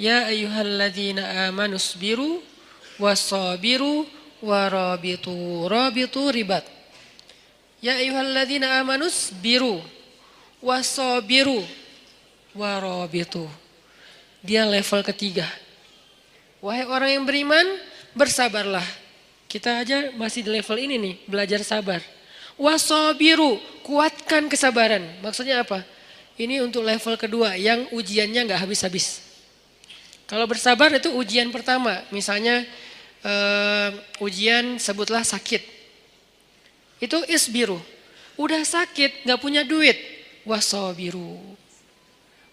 Ya ayyuhalladzina amanu sabiru wasabiru warabitu. Rabitu ribat. Ya ayyuhalladzina amanu sabiru wasabiru warabitu. Dia level ketiga. Wahai orang yang beriman, bersabarlah. Kita aja masih di level ini nih, belajar sabar. Wasabiru, kuatkan kesabaran. Maksudnya apa? Ini untuk level kedua yang ujiannya nggak habis-habis. Kalau bersabar itu ujian pertama. Misalnya ujian sebutlah sakit. Itu isbiru. Udah sakit, nggak punya duit. Wasabiru.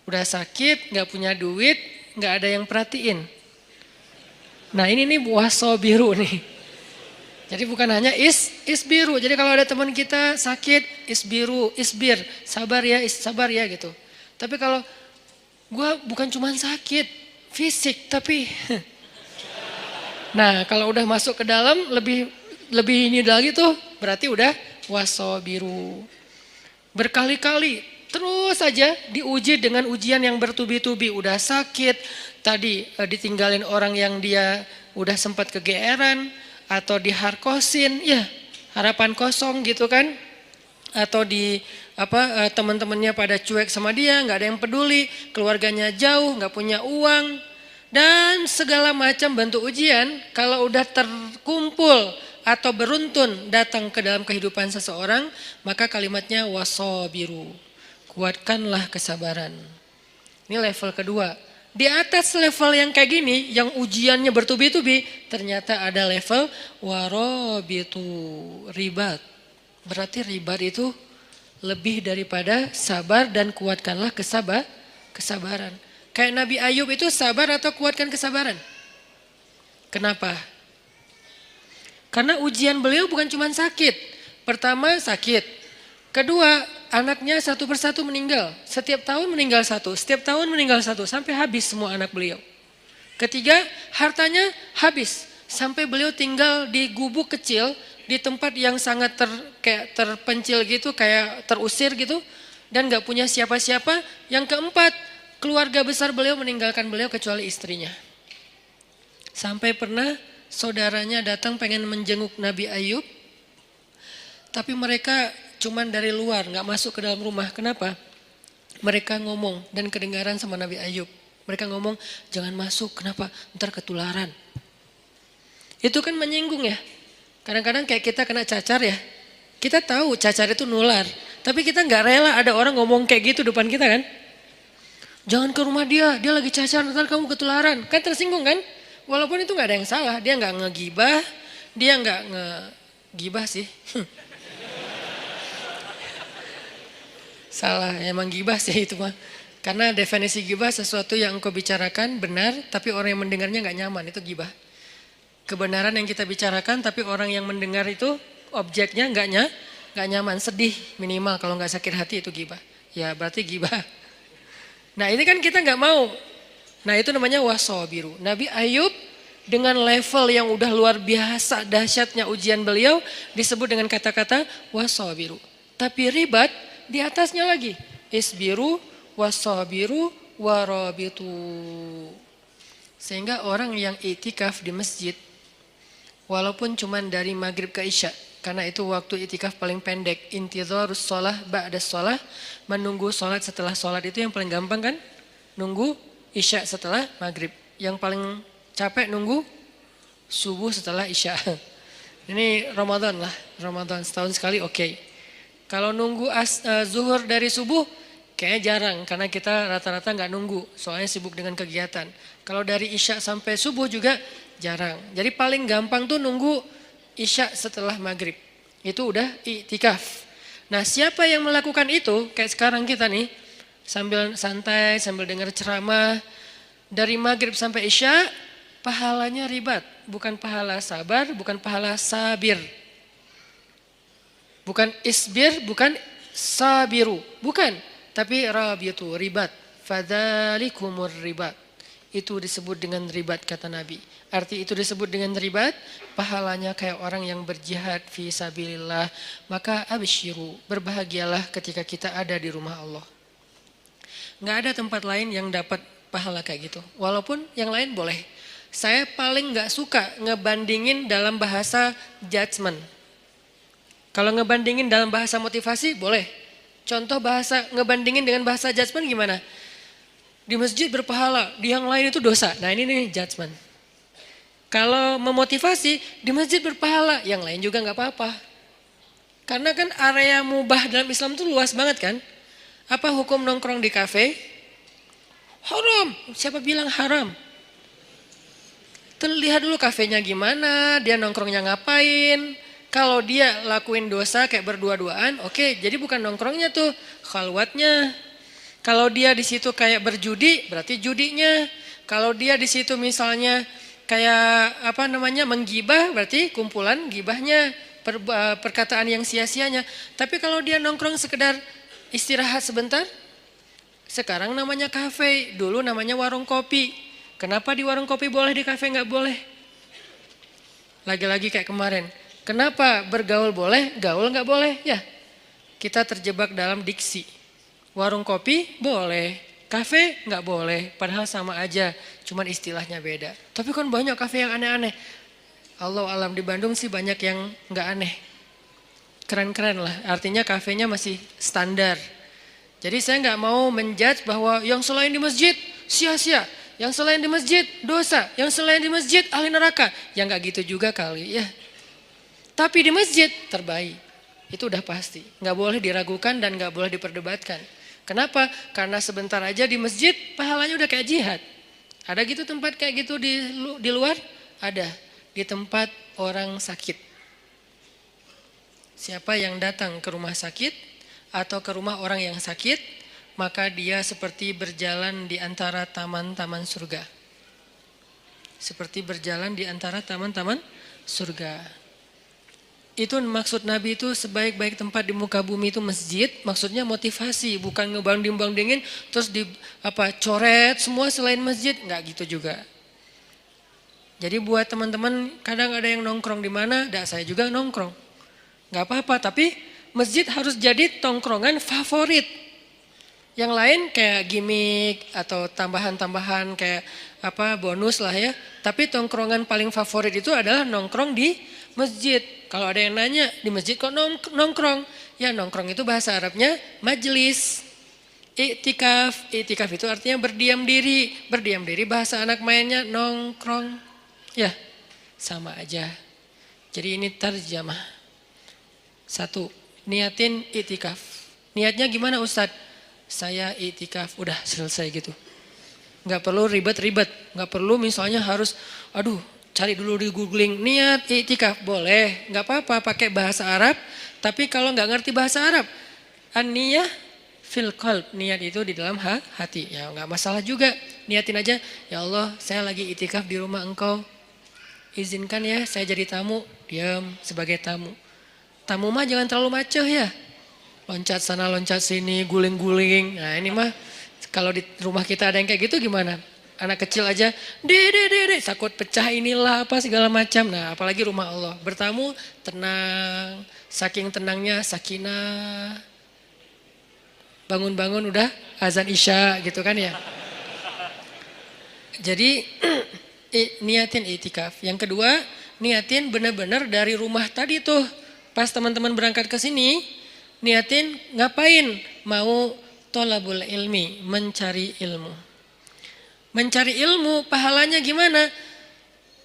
Udah sakit, nggak punya duit, nggak ada yang perhatiin. Nah ini nih wasabiru nih. Jadi bukan hanya isbiru. Jadi kalau ada teman kita sakit, isbir, sabar ya gitu. Tapi kalau gue bukan cuma sakit, fisik tapi. Nah kalau udah masuk ke dalam lebih ini lagi tuh berarti udah wasabiru. Berkali-kali terus saja diuji dengan ujian yang bertubi-tubi. Udah sakit, tadi ditinggalin orang yang dia udah sempat kegeeran. Atau diharkosin, ya harapan kosong gitu kan. Atau teman-temannya pada cuek sama dia, nggak ada yang peduli. Keluarganya jauh, nggak punya uang. Dan segala macam bentuk ujian kalau udah terkumpul atau beruntun datang ke dalam kehidupan seseorang, maka kalimatnya wasabiru. Kuatkanlah kesabaran. Ini level kedua. Di atas level yang kayak gini, yang ujiannya bertubi-tubi, ternyata ada level warabitu, ribat. Berarti ribat itu lebih daripada sabar dan kuatkanlah kesabaran. Kayak Nabi Ayub itu sabar atau kuatkan kesabaran? Kenapa? Karena ujian beliau bukan cuma sakit. Pertama sakit. Kedua, anaknya satu persatu meninggal. Setiap tahun meninggal satu, sampai habis semua anak beliau. Ketiga, hartanya habis. Sampai beliau tinggal di gubuk kecil, di tempat yang sangat terpencil gitu, kayak terusir gitu. Dan gak punya siapa-siapa. Yang keempat, keluarga besar beliau meninggalkan beliau kecuali istrinya. Sampai pernah saudaranya datang pengen menjenguk Nabi Ayub. Tapi mereka cuman dari luar, gak masuk ke dalam rumah. Kenapa? Mereka ngomong dan kedengaran sama Nabi Ayub. Mereka ngomong, jangan masuk, kenapa? Ntar ketularan. Itu kan menyinggung ya. Kadang-kadang kayak kita kena cacar ya. Kita tahu cacar itu nular. Tapi kita gak rela ada orang ngomong kayak gitu depan kita kan. Jangan ke rumah dia lagi cacar, ntar kamu ketularan. Kan tersinggung kan? Walaupun itu gak ada yang salah. Dia gak ngegibah, dia gak ngegibah sih. Salah, emang gibah sih itu mah. Karena definisi gibah sesuatu yang engkau bicarakan benar, tapi orang yang mendengarnya gak nyaman, itu gibah. Kebenaran yang kita bicarakan, tapi orang yang mendengar itu objeknya gak nyaman, sedih minimal. Kalau gak sakit hati itu gibah. Ya berarti gibah. Nah ini kan kita gak mau. Nah itu namanya wasabiru. Nabi Ayub dengan level yang udah luar biasa dahsyatnya ujian beliau disebut dengan kata-kata wasabiru. Tapi ribat di atasnya lagi, isbiru, wasabiru, warabitu. Sehingga orang yang itikaf di masjid, walaupun cuma dari maghrib ke isya, karena itu waktu itikaf paling pendek, intidharus shalah ba'da shalah, menunggu sholat setelah sholat itu yang paling gampang kan? Nunggu isya setelah maghrib. Yang paling capek nunggu subuh setelah isya. Ini Ramadan lah, Ramadan setahun sekali oke. Kalau nunggu zuhur dari subuh kayaknya jarang karena kita rata-rata nggak nunggu soalnya sibuk dengan kegiatan. Kalau dari isya sampai subuh juga jarang. Jadi paling gampang tuh nunggu isya setelah maghrib. Itu udah iktikaf. Nah siapa yang melakukan itu kayak sekarang kita nih sambil santai sambil dengar ceramah dari maghrib sampai isya pahalanya ribat. Bukan pahala sabar, bukan pahala sabir. Bukan isbir, bukan sabiru. Bukan. Tapi rabitu, ribat. Fadzalikumur ribat. Itu disebut dengan ribat kata Nabi. Arti itu disebut dengan ribat. Pahalanya kayak orang yang berjihad fi sabilillah. Maka absyiru. Berbahagialah ketika kita ada di rumah Allah. Nggak ada tempat lain yang dapat pahala kayak gitu. Walaupun yang lain boleh. Saya paling nggak suka ngebandingin dalam bahasa judgment. Kalau ngebandingin dalam bahasa motivasi boleh. Contoh bahasa ngebandingin dengan bahasa judgment gimana? Di masjid berpahala, di yang lain itu dosa. Nah ini nih judgment. Kalau memotivasi, di masjid berpahala, yang lain juga nggak apa-apa. Karena kan area mubah dalam Islam itu luas banget kan. Apa hukum nongkrong di kafe? Haram. Siapa bilang haram? Lihat dulu kafenya gimana, dia nongkrongnya ngapain. Kalau dia lakuin dosa kayak berdua-duaan, oke, jadi bukan nongkrongnya tuh, khalwatnya. Kalau dia di situ kayak berjudi, berarti judinya. Kalau dia di situ misalnya kayak menggibah, berarti kumpulan gibahnya, perkataan yang sia-sianya. Tapi kalau dia nongkrong sekedar istirahat sebentar, sekarang namanya kafe, dulu namanya warung kopi. Kenapa di warung kopi boleh, di kafe nggak boleh? Lagi-lagi kayak kemarin. Kenapa bergaul boleh, gaul nggak boleh? Ya, kita terjebak dalam diksi. Warung kopi boleh, kafe nggak boleh, padahal sama aja, cuman istilahnya beda. Tapi kan banyak kafe yang aneh-aneh. Allah alam, di Bandung sih banyak yang nggak aneh. Keren-keren lah, artinya kafenya masih standar. Jadi saya nggak mau menjudge bahwa yang selain di masjid sia-sia, yang selain di masjid dosa, yang selain di masjid ahli neraka. Ya nggak gitu juga kali ya. Tapi di masjid terbaik, itu udah pasti. Nggak boleh diragukan dan nggak boleh diperdebatkan. Kenapa? Karena sebentar aja di masjid pahalanya udah kayak jihad. Ada gitu tempat kayak gitu di luar? Ada. Di tempat orang sakit. Siapa yang datang ke rumah sakit atau ke rumah orang yang sakit, maka dia seperti berjalan di antara taman-taman surga. Seperti berjalan di antara taman-taman surga. Itu maksud Nabi itu sebaik-baik tempat di muka bumi itu masjid, maksudnya motivasi, bukan ngebanding-bandingin terus coret semua selain masjid, enggak gitu juga. Jadi buat teman-teman kadang ada yang nongkrong di mana, saya juga nongkrong. Enggak apa-apa, tapi masjid harus jadi tongkrongan favorit. Yang lain kayak gimmick atau tambahan-tambahan kayak bonus lah ya. Tapi tongkrongan paling favorit itu adalah nongkrong di masjid. Kalau ada yang nanya, di masjid kok nongkrong? Ya nongkrong itu bahasa Arabnya majelis. I'tikaf, i'tikaf itu artinya berdiam diri. Berdiam diri bahasa anak mainnya nongkrong. Ya, sama aja. Jadi ini terjemah. 1, niatin i'tikaf. Niatnya gimana Ustadz? Saya i'tikaf, udah selesai gitu. Nggak perlu ribet-ribet, nggak perlu misalnya harus, cari dulu di googling, niat i'tikaf, boleh, nggak apa-apa pakai bahasa Arab, tapi kalau nggak ngerti bahasa Arab, an-niyah fil qalb, niat itu di dalam hati, ya nggak masalah juga, niatin aja, ya Allah saya lagi i'tikaf di rumah engkau, izinkan ya saya jadi tamu, diam sebagai tamu. Tamu mah jangan terlalu macoh ya. Loncat sana, loncat sini, guling-guling. Nah ini mah kalau di rumah kita ada yang kayak gitu gimana? Anak kecil aja, dede, takut pecah inilah apa segala macam. Nah apalagi rumah Allah. Bertamu tenang, saking tenangnya sakinah. Bangun-bangun udah azan isya gitu kan ya. Jadi niatin i'tikaf. Yang kedua, niatin benar-benar dari rumah tadi tuh. Pas teman-teman berangkat ke sini, niatin ngapain? Mau tolabul ilmi, mencari ilmu. Mencari ilmu pahalanya gimana?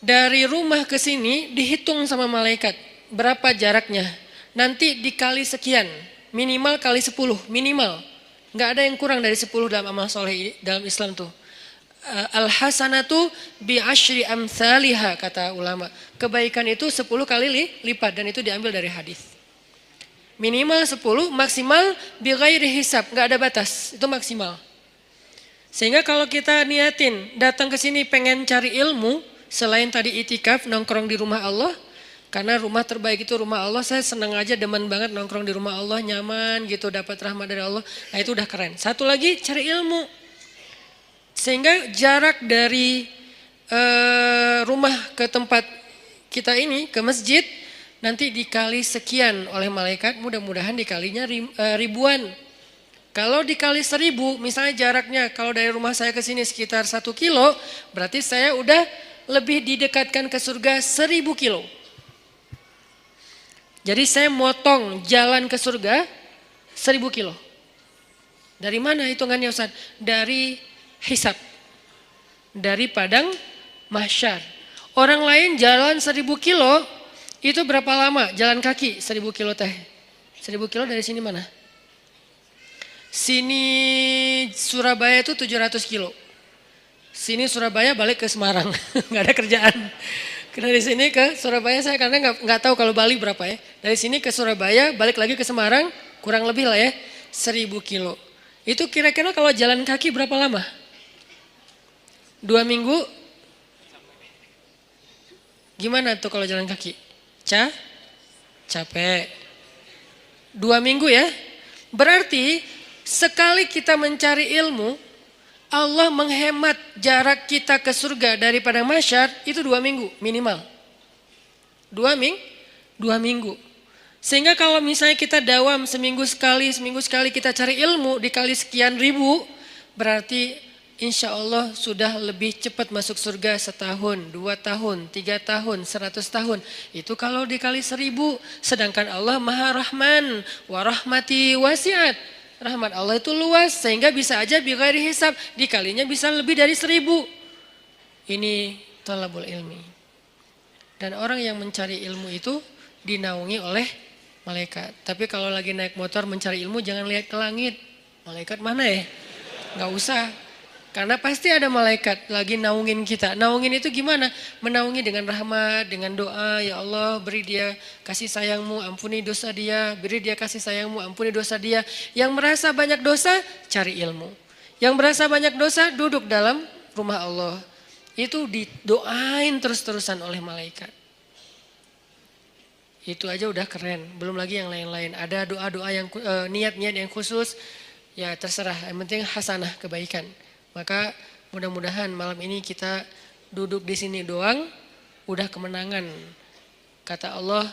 Dari rumah ke sini dihitung sama malaikat. Berapa jaraknya? Nanti dikali sekian. Minimal kali 10, minimal. Nggak ada yang kurang dari 10 dalam amal soleh dalam Islam tuh. Al-hasanatu bi asyri amsalihha kata ulama. Kebaikan itu 10 kali lipat dan itu diambil dari hadis. Minimal 10, maksimal bi ghairi hisab, enggak ada batas, itu maksimal. Sehingga kalau kita niatin datang ke sini pengen cari ilmu, selain tadi i'tikaf nongkrong di rumah Allah, karena rumah terbaik itu rumah Allah, saya senang aja demen banget nongkrong di rumah Allah, nyaman gitu, dapat rahmat dari Allah. Nah itu udah keren. Satu lagi cari ilmu. Sehingga jarak dari rumah ke tempat kita ini, ke masjid, nanti dikali sekian oleh malaikat, mudah-mudahan dikalinya ribuan. Kalau dikali 1000, misalnya jaraknya kalau dari rumah saya ke sini sekitar 1 kilo, berarti saya udah lebih didekatkan ke surga 1000 kilo. Jadi saya motong jalan ke surga 1000 kilo. Dari mana hitungannya Ustaz? Dari hisab. Dari padang mahsyar. Orang lain jalan 1000 kilo, itu berapa lama? Jalan kaki 1000 kilo teh. 1000 kilo dari sini mana? Sini Surabaya itu 700 kilo. Sini Surabaya balik ke Semarang. Nggak ada kerjaan. Dari sini ke Surabaya saya karena nggak tahu kalau Bali berapa ya. Dari sini ke Surabaya balik lagi ke Semarang kurang lebih lah ya 1000 kilo. Itu kira-kira kalau jalan kaki berapa lama? 2 minggu? Gimana tuh kalau jalan kaki? Capek. 2 minggu ya. Berarti sekali kita mencari ilmu, Allah menghemat jarak kita ke surga dari padang mahsyar itu 2 minggu minimal. 2 minggu. Sehingga kalau misalnya kita dawam seminggu sekali kita cari ilmu dikali sekian ribu, berarti insya Allah sudah lebih cepat masuk surga 1 tahun, 2 tahun, 3 tahun, 100 tahun. Itu kalau dikali 1000, sedangkan Allah Maha Rahman, wa rahmati wasi'at. Rahmat Allah itu luas sehingga bisa aja bighairi hisab, dikalinya bisa lebih dari 1000. Ini thalabul ilmi. Dan orang yang mencari ilmu itu dinaungi oleh malaikat. Tapi kalau lagi naik motor mencari ilmu jangan lihat ke langit. Malaikat mana ya? Gak usah. Karena pasti ada malaikat lagi naungin kita. Naungin itu gimana? Menaungi dengan rahmat, dengan doa. Ya Allah beri dia kasih sayangmu, ampuni dosa dia. Beri dia kasih sayangmu, ampuni dosa dia. Yang merasa banyak dosa, cari ilmu. Yang merasa banyak dosa, duduk dalam rumah Allah. Itu didoain terus-terusan oleh malaikat. Itu aja udah keren. Belum lagi yang lain-lain. Ada doa-doa yang niat-niat yang khusus. Ya terserah, yang penting hasanah, kebaikan. Maka mudah-mudahan malam ini kita duduk di sini doang udah kemenangan. Kata Allah,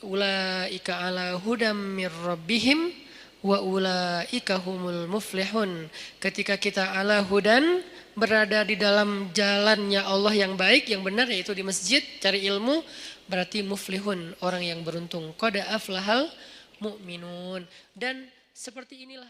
ulaika ala hudam mir rabbihim wa ulaika humul muflihun. Ketika kita ala hudan berada di dalam jalannya Allah yang baik, yang benar yaitu di masjid, cari ilmu, berarti muflihun, orang yang beruntung. Qad aflahal mu'minun. Dan seperti inilah